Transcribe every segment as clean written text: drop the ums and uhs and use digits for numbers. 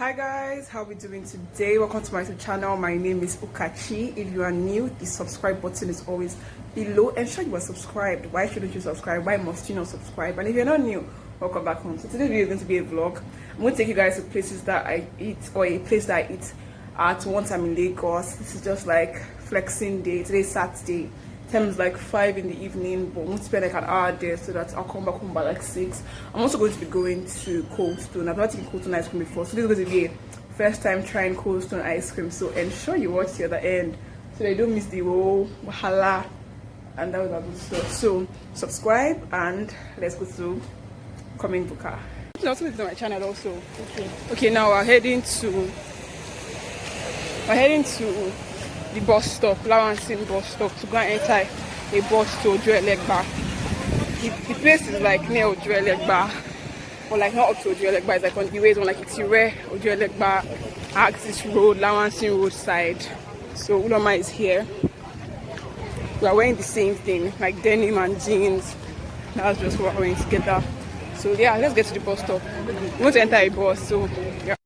Hi guys, how are we doing today? Welcome to my YouTube channel. My name is Ukachi. If you are new, the subscribe button is always below. Ensure you are subscribed. Why shouldn't you subscribe? Why must you not subscribe? And if you're not new, welcome back home. So today's video is going to be a vlog. I'm going to take you guys to places that I eat, or a place that I eat at one time in Lagos. This is just like flexing day. Today's Saturday. Time is like 5 in the evening, but I'm going to spend like an hour there so that I'll come back home by like 6. I'm also going to be going to Coldstone. I've not taken Coldstone ice cream before, so this is going to be a first time trying Coldstone ice cream. So ensure you watch the other end so that you don't miss the whole wahala and that was good stuff. So subscribe and let's go to coming Buka. You can also visit my channel also. Okay, now we're heading to the bus stop, Lawansin bus stop, to go and enter a bus to Ojuelegba. The place is like near Ojuelegba, or like not up to Ojuelegba, it's like on the way, it's on like Itire, Ojuelegba, Axis Road, Lawansin Road side. So Uloma is here. We are wearing the same thing, like denim and jeans. That's just what we're wearing together. So yeah, let's get to the bus stop. We want to enter a bus, so yeah.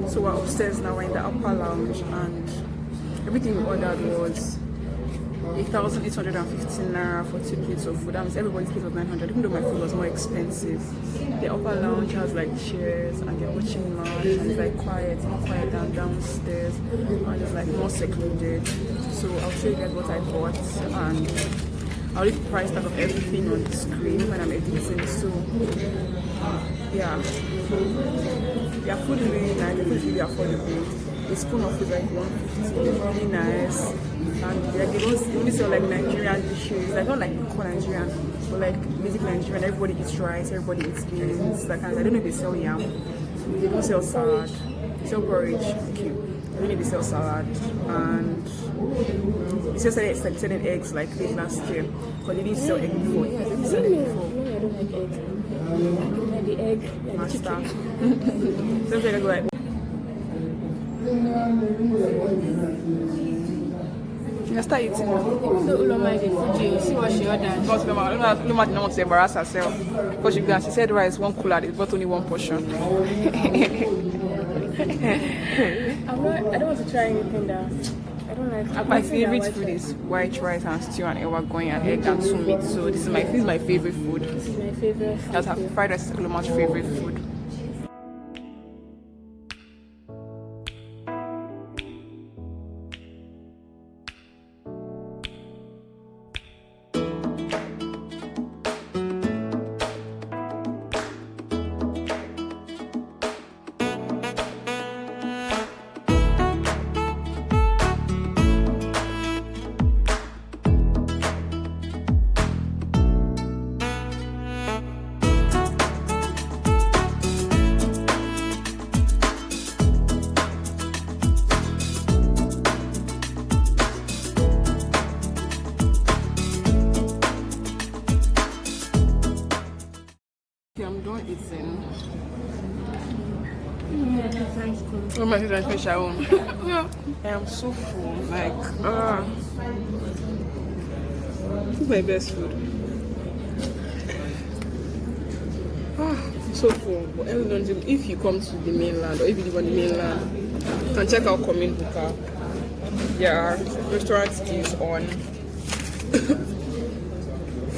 So we're upstairs now, we're in the upper lounge, and everything we ordered was 8,815 naira for 2 plates of food. That means everybody's plate was 900, even though my food was more expensive. The upper lounge has like chairs, and they're watching match, and it's like quiet, more quiet than downstairs, and it's like more secluded. So I'll show you guys what I bought, and I'll leave the price tag of everything on the screen when I'm editing. So yeah, their food is really nice. The food is really affordable. The spoon of food is like 150, it's really nice. And like they only sell like Nigerian dishes, like not like core Nigerian, but like basic Nigerian. Everybody eats rice, everybody eats beans. Like, I don't know if they sell yam. They don't sell salad. They sell porridge. Okay. I don't know if they sell salad. And they still selling eggs like late last year, but they didn't sell egg before. Yeah, they didn't sell egg before. No, I don't like eggs. The egg and Master. chicken. Sometimes I go like, you start eating now. Even though Uloma is a Fuji, you see what she ordered. Because Luma didn't want to embarrass herself. Because she said rice, one cooler, they bought only one portion. I don't want to try anything that I don't like. My favorite food is white rice and stew and ewa going and egg and two meat. So this is my favorite food. This is my favorite food. That's fried rice is Luma's favorite food. trying to come. When my sister finish her own. I am so full. Like, this is my best food. So full. But everyone, if you come to the mainland or if you live on the mainland, you can check out Buka. Their restaurant is on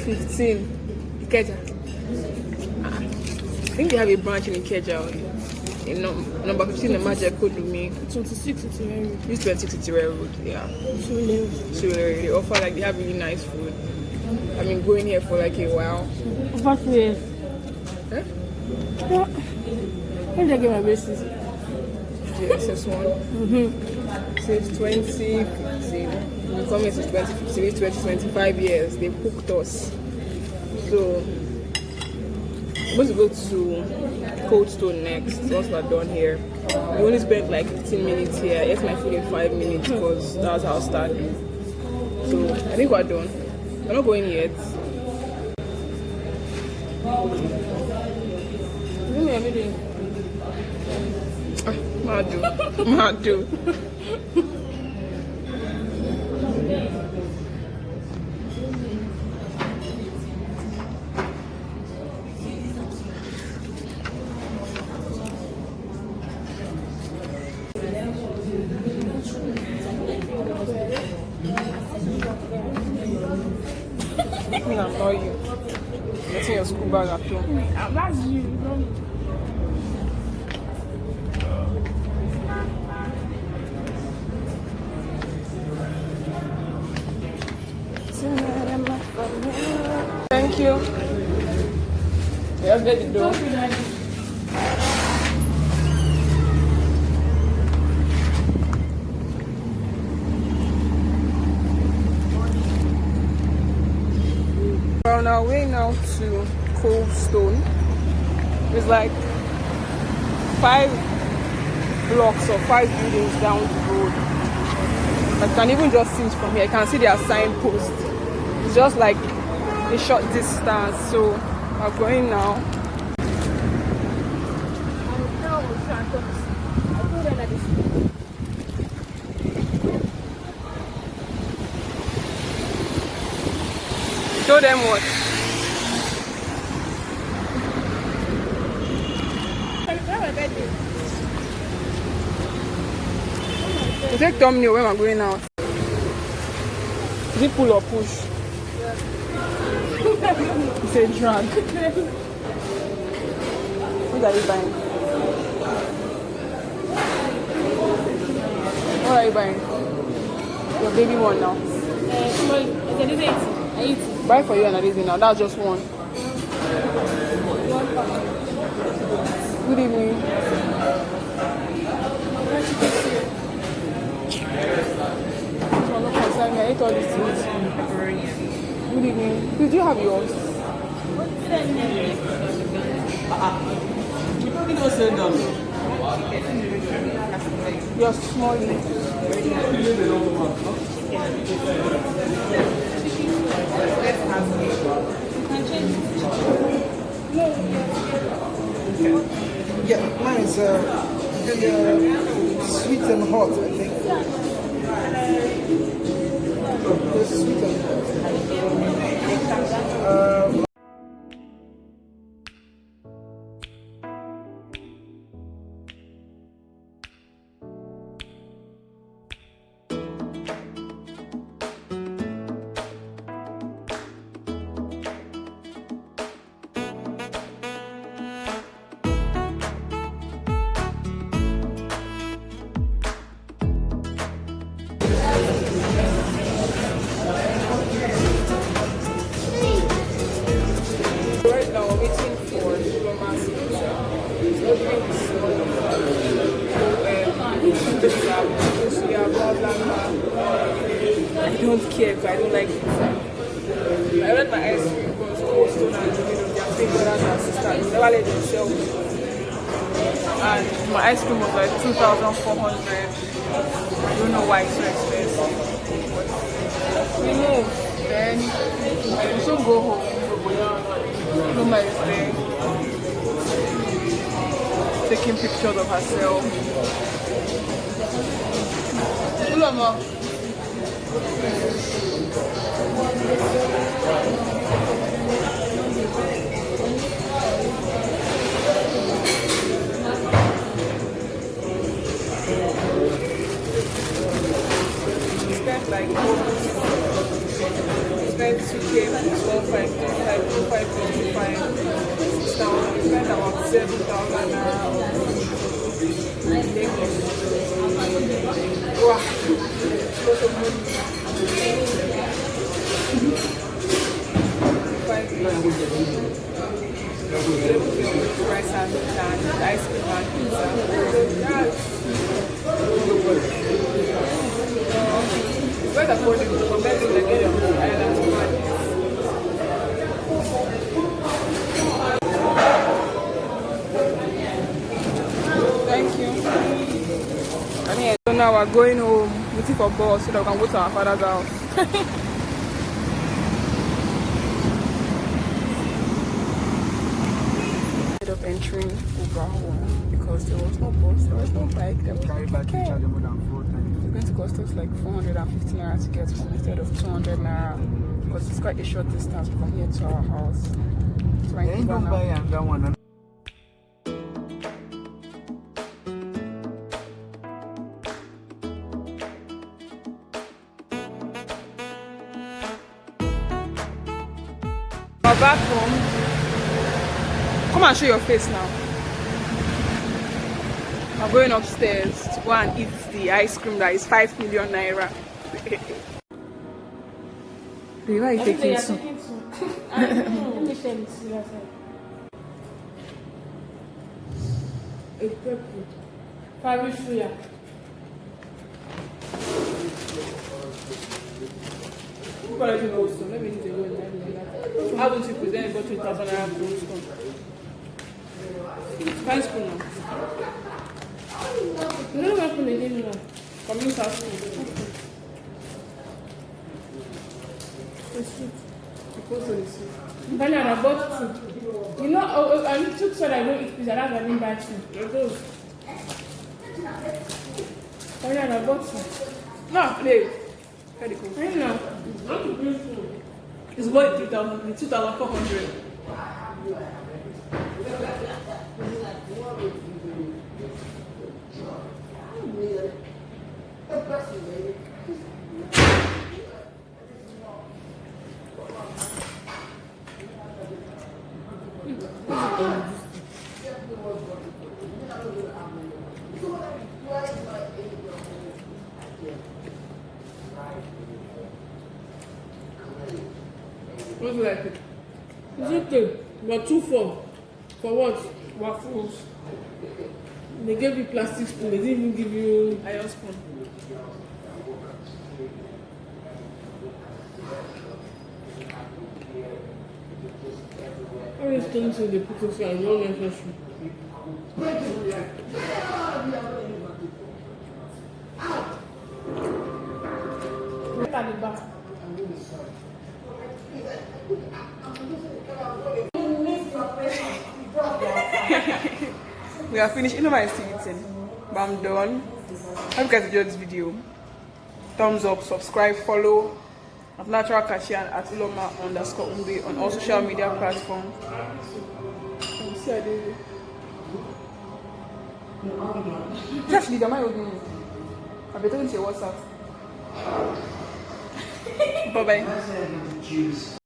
15 Ikeja. I think they have a branch in Ikeja. In number 15, the Magic Code me. 26 Itiwe Road. This 26 Itiwe Road, yeah. So they offer like they have really nice food. I've been going here for like a while. Over 2 years. Huh? Yeah. When did I get my braces? Yeah, since one. Since 2015. We come here since 2015. It's 25 years. They've cooked us. So I'm going to go to Coldstone next once we're done here. We only spent like 15 minutes here. I ate my food in 5 minutes because that's how I started. So I think we're done. We're not going yet. Give me everything. Madu. I'm not you. Getting your school bag at home. That's you. Thank you. Let's get the door. We're on our way now to Coldstone. It's like 5 blocks or 5 buildings down the road. I can even just see it from here. I can see their signpost. It's just like a short distance. So we're going now. Show them what? You take thumbnail when we're going out. Is it pull or push? It's a drag. What are you buying? What are you buying? Your baby one now. I eat. Buy for you and Adizzy now. That's just one. Good evening. So no concern me. I ate all these things. Good evening. Did you have yours? You're Yeah, mine is sweet and hot, I think. It's sweet and hot. I don't care because I don't like it. I read my ice cream because Coldstone and their big brothers and sisters never let themselves. And my ice cream was like 2,400. I don't know why it's so expensive. We move, then we should go home. No, my thing. taking pictures of herself. Ulama. Like spent 2K, 12, 5, 25, 25, 6,000. We spent about 7,000 in Lagos. Wow, lots of money. 5 rice and ice cream and pizza. Quite affordable compared to the area of the islands. Thank you. And yeah, so now we're going home, waiting for bus so that we can go to our father's house. Instead of entering Uber home because there was no bus, there was no bike, there was no ticket. It's going to cost us like 450 naira to get home instead of 200 naira because it's quite a short distance from here to our house. So I think now. We're back home. Come and show your face now. I'm going upstairs to go and eat the ice cream that is 5 million naira. Why are you taking two? Let me share this with you. A purple. Paris suya. Let me need to go. How would you present about 2,000 naira Coldstone? Fine spoon now. You know what from again now? From you, Sascha. It's sweet. Because of the soup. Banana, I bought two. You know, I took so that I don't eat pizza. That's why I didn't buy two. Banana, I bought two. No, babe. Very cool. I know. It's worth 3,000, 2,400. What do you like it? It's okay. But 2 for what? Waffles. They gave you plastic spoon. They didn't even give you Iron spoon. all these things in the put are not necessary. Look at the back. We are finished. You know my still eating, but I'm done. Hope you guys enjoyed this video. Thumbs up, subscribe, follow at Natural Ukachi and at Uloma_Umbe on all social media platforms. Just leave. Am I opening it? I'll be talking to your WhatsApp. Bye bye.